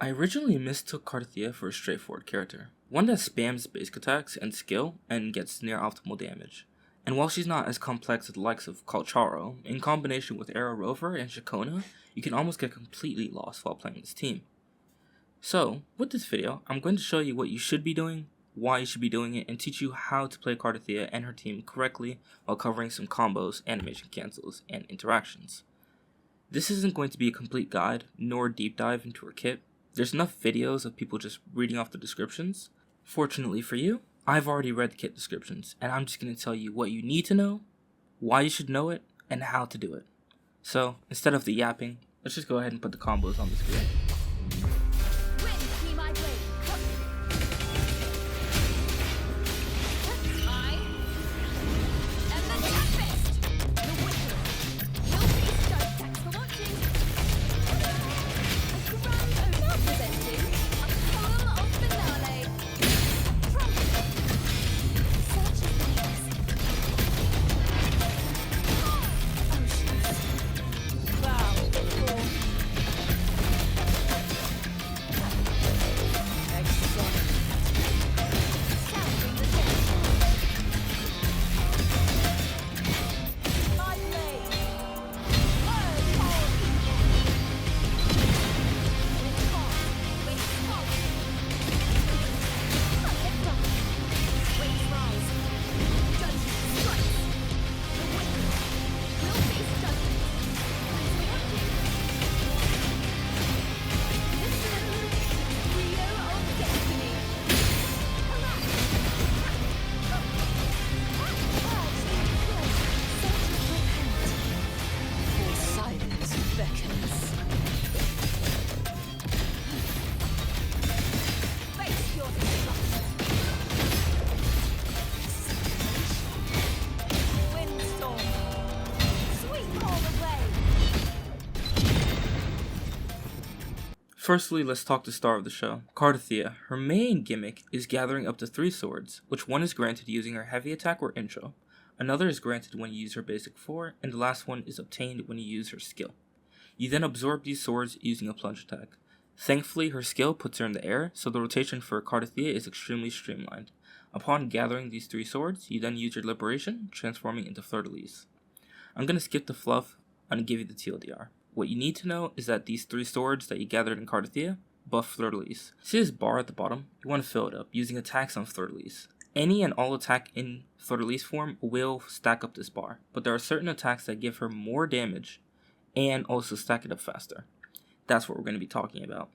I originally mistook Cartethyia for a straightforward character, one that spams basic attacks and skill and gets near optimal damage. And while she's not as complex as the likes of Calcharo, in combination with Aero, Rover, and Ciaccona, you can almost get completely lost while playing this team. So, with this video, I'm going to show you what you should be doing, why you should be doing it, and teach you how to play Cartethyia and her team correctly while covering some combos, animation cancels, and interactions. This isn't going to be a complete guide, nor a deep dive into her kit. There's enough videos of people just reading off the descriptions. Fortunately for you, I've already read the kit descriptions, and I'm just going to tell you what you need to know, why you should know it, and how to do it. So, instead of the yapping, let's just go ahead and put the combos on the screen. Firstly, let's talk the star of the show, Cartethyia. Her main gimmick is gathering up to 3 swords, which one is granted using her heavy attack or intro, another is granted when you use her basic 4, and the last one is obtained when you use her skill. You then absorb these swords using a plunge attack. Thankfully, her skill puts her in the air, so the rotation for Cartethyia is extremely streamlined. Upon gathering these 3 swords, you then use your liberation, transforming into fleur-de-lis. I'm going to skip the fluff and give you the TLDR. What you need to know is that these 3 swords that you gathered in Cartethyia buff fleur-de-lis. See this bar at the bottom? You want to fill it up using attacks on fleur-de-lis. Any and all attack in fleur-de-lis form will stack up this bar, but there are certain attacks that give her more damage and also stack it up faster. That's what we're going to be talking about.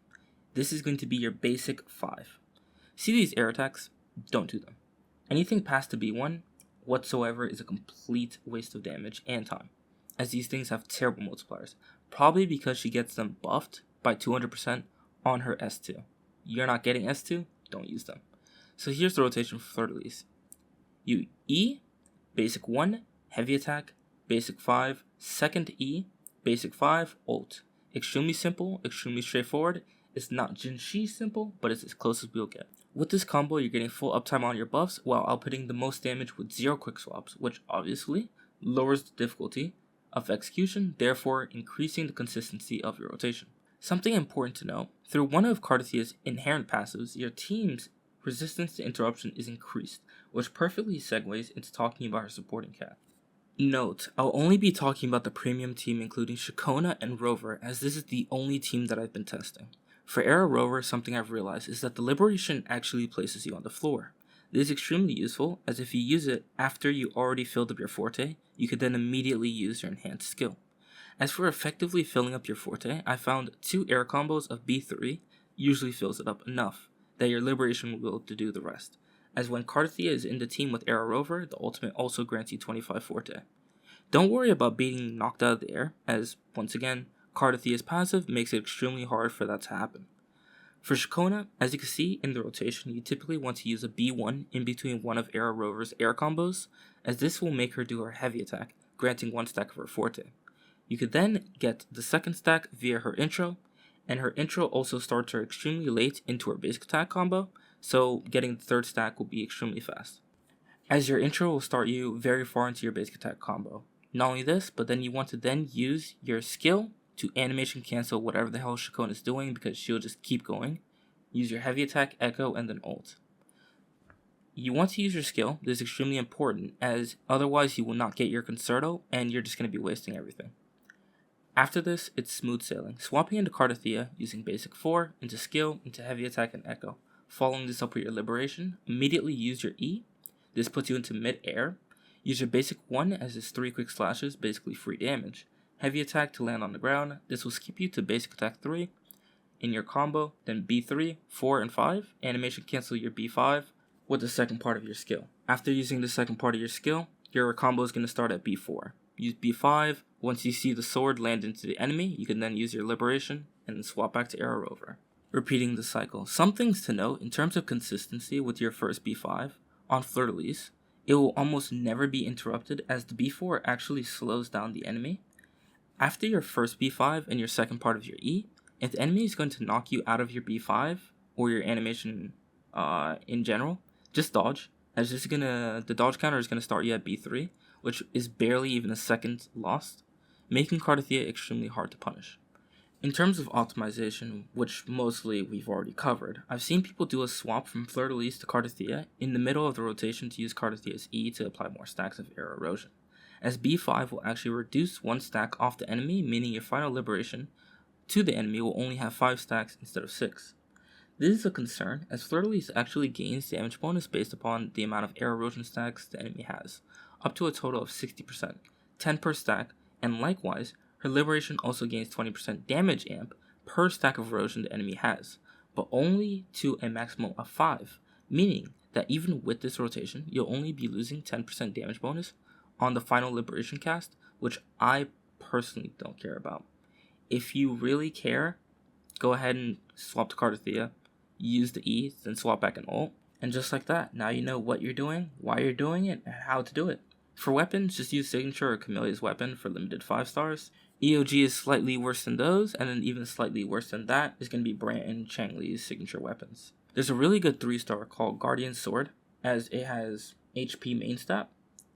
This is going to be your basic 5. See these air attacks? Don't do them. Anything past the B1 whatsoever is a complete waste of damage and time, as these things have terrible multipliers, probably because she gets them buffed by 200% on her S2. You're not getting S2? Don't use them. So here's the rotation for fleur-de-lis. You E, basic 1, heavy attack, basic 5, second E, basic 5, ult. Extremely simple, extremely straightforward. It's not Jinshi simple, but it's as close as we'll get. With this combo, you're getting full uptime on your buffs while outputting the most damage with 0 quick swaps, which obviously lowers the difficulty of execution, therefore increasing the consistency of your rotation. Something important to know, through one of Cartethia's inherent passives, your team's resistance to interruption is increased, which perfectly segues into talking about her supporting cat. Note, I'll only be talking about the premium team including Ciaccona and Rover, as this is the only team that I've been testing. For Aero Rover, something I've realized is that the liberation actually places you on the floor. This is extremely useful, as if you use it after you already filled up your forte, you could then immediately use your enhanced skill. As for effectively filling up your forte, I found 2 air combos of B3 usually fills it up enough that your liberation will to do the rest, as when Cartethyia is in the team with Aero Rover, the ultimate also grants you 25 forte. Don't worry about being knocked out of the air, as, once again, Cartethia's passive makes it extremely hard for that to happen. For Ciaccona, as you can see in the rotation, you typically want to use a B1 in between one of Aero Rover's air combos, as this will make her do her heavy attack, granting 1 stack of her forte. You could then get the second stack via her intro, and her intro also starts her extremely late into her basic attack combo, so getting the third stack will be extremely fast, as your intro will start you very far into your basic attack combo. Not only this, but then you want to then use your skill to animation cancel whatever the hell Ciaccona is doing because she'll just keep going. Use your heavy attack, echo, and then ult. You want to use your skill. This is extremely important, as otherwise you will not get your concerto and you're just going to be wasting everything. After this, it's smooth sailing, swapping into Cartethyia using basic 4, into skill, into heavy attack and echo. Following this up with your liberation, immediately use your E. This puts you into mid-air. Use your basic 1 as it's 3 quick slashes, basically free damage. Heavy attack to land on the ground. This will skip you to basic attack 3 in your combo, then B3, 4, and 5. Animation cancel your B5 with the second part of your skill. After using the second part of your skill, your combo is going to start at B4. Use B5. Once you see the sword land into the enemy, you can then use your liberation and then swap back to Aero Rover. Repeating the cycle. Some things to note in terms of consistency with your first B5. On Fleur-de-Lis, it will almost never be interrupted as the B4 actually slows down the enemy. After your first B5 and your second part of your E, if the enemy is going to knock you out of your B5 or your animation in general, just dodge, as the dodge counter is gonna start you at B3, which is barely even a second lost, making Cartethyia extremely hard to punish. In terms of optimization, which mostly we've already covered, I've seen people do a swap from Fleur-de-Lis to Cartethyia in the middle of the rotation to use Cartethia's E to apply more stacks of Aero Erosion, as B5 will actually reduce 1 stack off the enemy, meaning your final liberation to the enemy will only have 5 stacks instead of 6. This is a concern, as Fleur-de-Lis actually gains damage bonus based upon the amount of Aero Erosion stacks the enemy has, up to a total of 60%, 10 per stack, and likewise, her liberation also gains 20% damage amp per stack of erosion the enemy has, but only to a maximum of 5, meaning that even with this rotation, you'll only be losing 10% damage bonus on the final liberation cast, which I personally don't care about. If you really care, go ahead and swap to Cartethyia, use the E, then swap back an ult, and just like that, now you know what you're doing, why you're doing it, and how to do it. For weapons, just use Signature or Camellia's weapon for limited 5 stars. EOG is slightly worse than those, and then even slightly worse than that is going to be Brant and Chang Li's signature weapons. There's a really good 3-star called Guardian Sword, as it has HP main stat,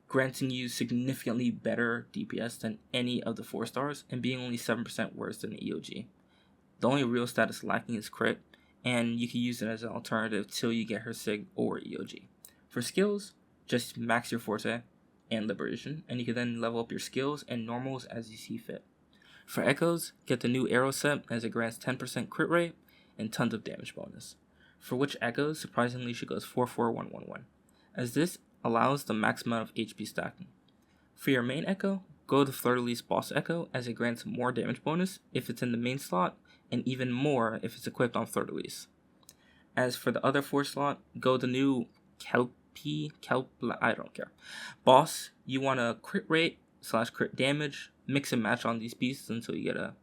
granting you significantly better DPS than any of the 4 stars, and being only 7% worse than the EOG. The only real status lacking is crit, and you can use it as an alternative till you get her Sig or EOG. For skills, just max your Forte and Liberation, and you can then level up your skills and normals as you see fit. For Echoes, get the new Aero set as it grants 10% crit rate and tons of damage bonus. For which Echoes, surprisingly she goes 4-4-1-1-1, as this allows the max amount of HP stacking. For your main Echo, go to Fleur-de-Lis Boss Echo as it grants more damage bonus if it's in the main slot, and even more if it's equipped on Fleur-de-Lis. As for the other 4 slot, go the new I don't care. Boss, you want a crit rate / crit damage, mix and match on these beasts until you get a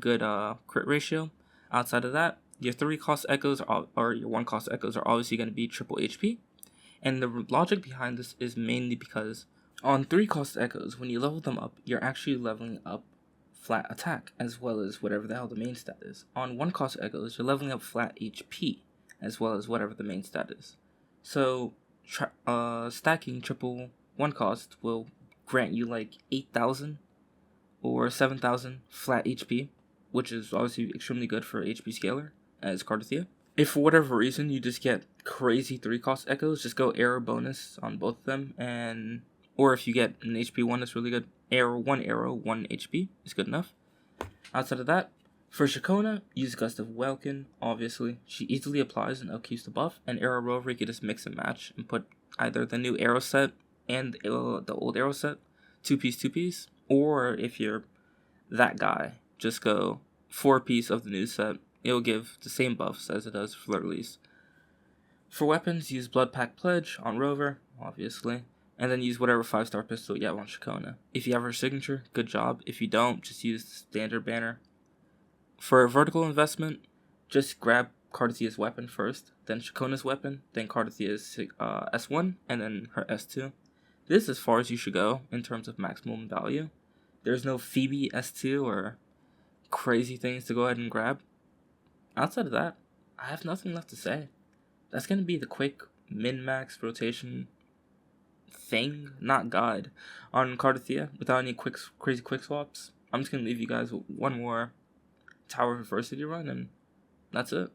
good crit ratio. Outside of that, your 3 cost echoes or your 1 cost echoes are obviously going to be triple HP. And the logic behind this is mainly because on 3 cost echoes, when you level them up, you're actually leveling up flat attack as well as whatever the hell the main stat is. On 1 cost echoes, you're leveling up flat HP as well as whatever the main stat is. So stacking triple 1 cost will grant you like 8,000 or 7,000 flat HP, which is obviously extremely good for HP scaler as Cartethyia. If for whatever reason you just get crazy 3 cost echoes, just go Aero bonus on both of them, or if you get an HP 1 that's really good, Aero 1 HP is good enough. Outside of that, for Ciaccona, use Gust of Welkin, obviously. She easily applies and upkeeps the buff, and Aero Rover you can just mix and match and put either the new Aero set and the old Aero set, 2-piece, or if you're that guy, just go 4-piece of the new set. It'll give the same buffs as it does for Fleur-de-Lis. For weapons, use Blood Pact Pledge on Rover, obviously, and then use whatever 5-star pistol you have on Ciaccona. If you have her signature, good job. If you don't, just use the standard banner. For vertical investment, just grab Cartethia's weapon first, then Ciaccona's weapon, then Cartethia's S1, and then her S2. This is as far as you should go in terms of maximum value. There's no Phoebe S2 or crazy things to go ahead and grab. Outside of that, I have nothing left to say. That's going to be the quick min-max rotation thing, not guide, on Cartethyia without any crazy quick swaps. I'm just going to leave you guys with one more Tower of Adversity run, and that's it.